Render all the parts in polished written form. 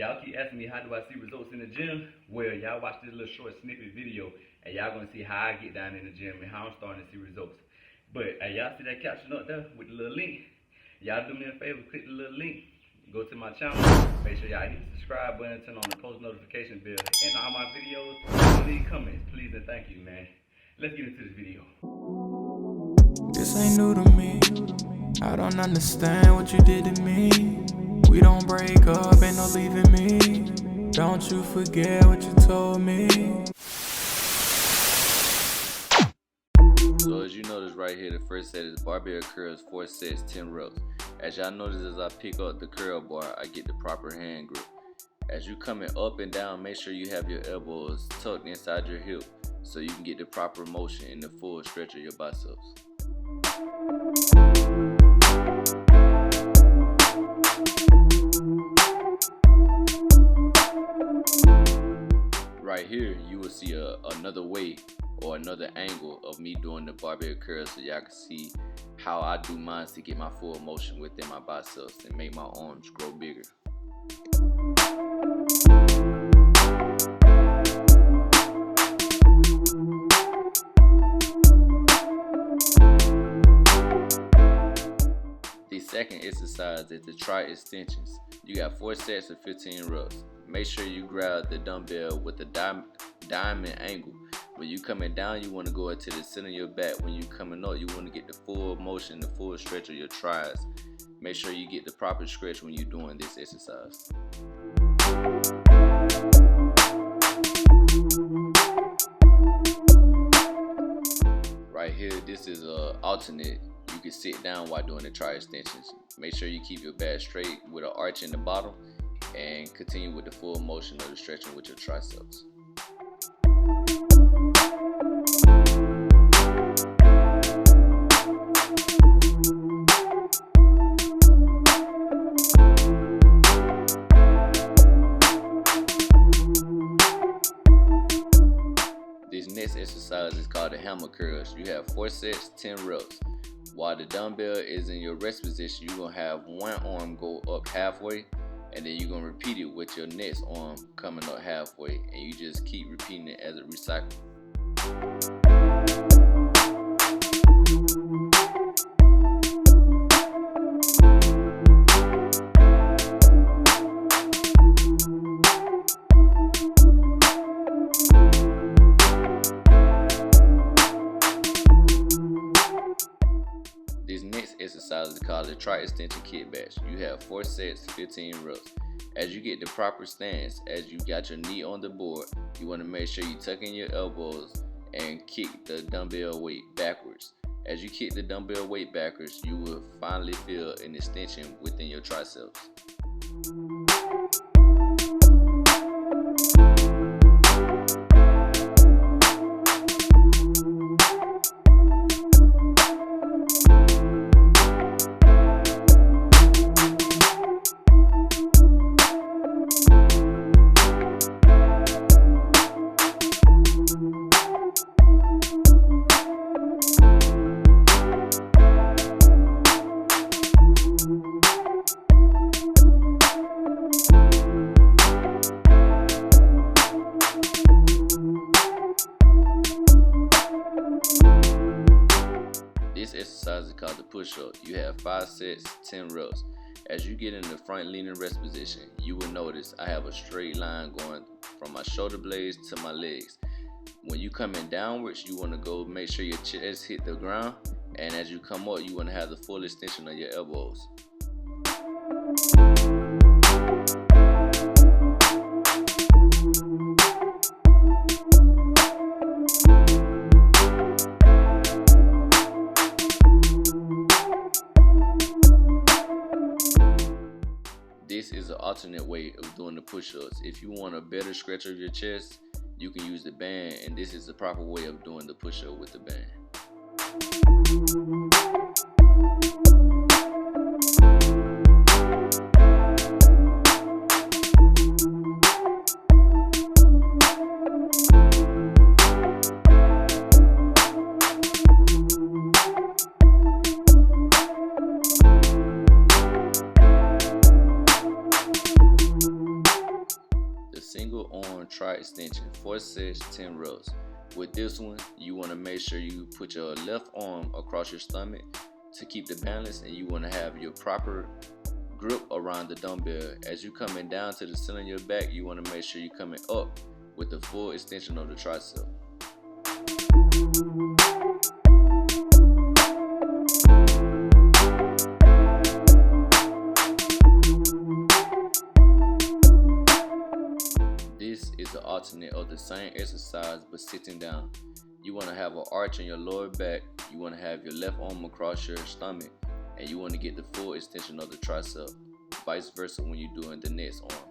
Y'all keep asking me how do I see results in the gym? Well, y'all watch this little short snippet video and y'all gonna see how I get down in the gym and how I'm starting to see results. But y'all see that caption up there with the little link? Y'all do me a favor, click the little link, go to my channel, make sure y'all hit the subscribe button, turn on the post notification bell, and all my videos, leave comments, please and thank you, man. Let's get into this video. This ain't new to me. I don't understand what you did to me. We don't break up, ain't no leaving me. Don't you forget what you told me. So as you notice right here, the first set is barbell curls, 4 sets, 10 reps. As y'all notice, as I pick up the curl bar, I get the proper hand grip. As you coming up and down, make sure you have your elbows tucked inside your hip so you can get the proper motion and the full stretch of your biceps. Right here, you will see another way or another angle of me doing the barbell curls so y'all can see how I do mine to get my full motion within my biceps and make my arms grow bigger. The second exercise is the tri-extensions. You got 4 sets of 15 reps. Make sure you grab the dumbbell with a diamond angle. When you coming down, you want to go into the center of your back. When you coming up, you want to get the full motion, the full stretch of your tris. Make sure you get the proper stretch when you're doing this exercise. Right here, this is a alternate. You can sit down while doing the tri-extensions. Make sure you keep your back straight with an arch in the bottom and continue with the full motion of the stretching with your triceps. This next exercise is called the hammer curls. You have 4 sets, 10 reps. While the dumbbell is in your rest position, you're going to have one arm go up halfway, and then you're going to repeat it with your next arm coming up halfway, and you just keep repeating it as a recycle. This next exercise is called the tri-extension kickback. You have 4 sets, 15 reps. As you get the proper stance, as you got your knee on the board, you want to make sure you tuck in your elbows and kick the dumbbell weight backwards. As you kick the dumbbell weight backwards, you will finally feel an extension within your triceps. This exercise is called the push-up. You have 5 sets, 10 reps. As you get in the front leaning rest position, you will notice I have a straight line going from my shoulder blades to my legs. When you coming downwards, you want to go make sure your chest hit the ground, and as you come up, you want to have the full extension of your elbows. This is an alternate way of doing the push-ups. If you want a better stretch of your chest, you can use the band, and this is the proper way of doing the push-up with the band. arm tri extension, 4 sets, 10 reps. With this one, you want to make sure you put your left arm across your stomach to keep the balance, and you want to have your proper grip around the dumbbell. As you coming down to the center of your back, you want to make sure you're coming up with the full extension of the tricep. This is the alternate of the same exercise but sitting down. You want to have an arch in your lower back, you want to have your left arm across your stomach, and you want to get the full extension of the tricep. Vice versa when you're doing the next arm.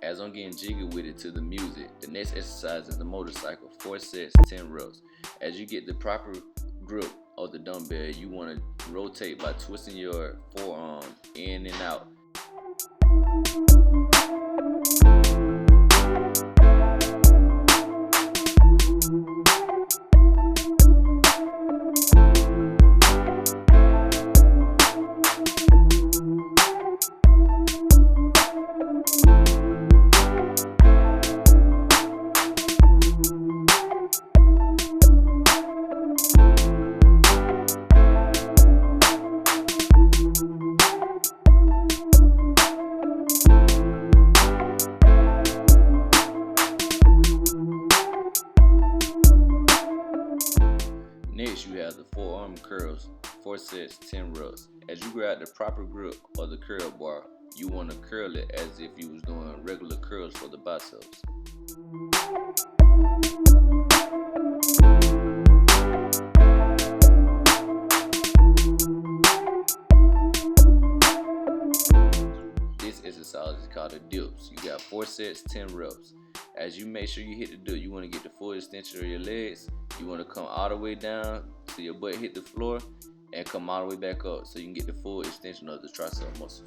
As I'm getting jiggy with it to the music, the next exercise is the motorcycle, 4 sets, 10 reps. As you get the proper grip of the dumbbell, you want to rotate by twisting your forearm in and out. Next, you have the forearm curls, 4 sets, 10 reps. As you grab the proper grip of the curl bar, you want to curl it as if you was doing regular curls for the biceps. This exercise is called the dips. You got 4 sets, 10 reps. As you make sure you hit the dip, you want to get the full extension of your legs. You want to come all the way down so your butt hit the floor and come all the way back up so you can get the full extension of the tricep muscles.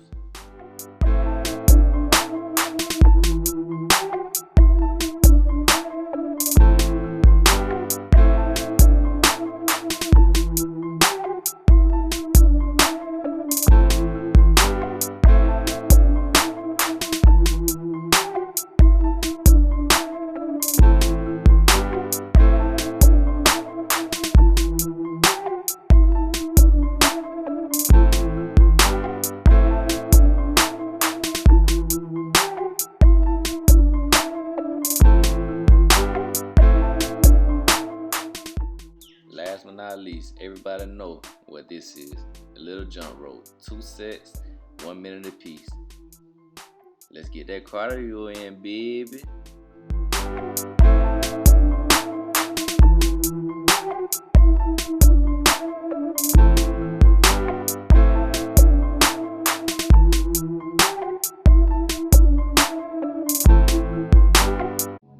Last but not least, everybody know what this is. A little jump rope, 2 sets, 1 minute apiece. Let's get that cardio in, baby.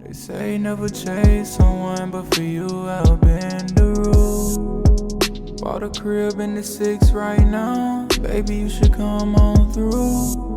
They say never chase someone, but for you I'll bend the rule. Bought a crib in the 6 right now, baby you should come on through.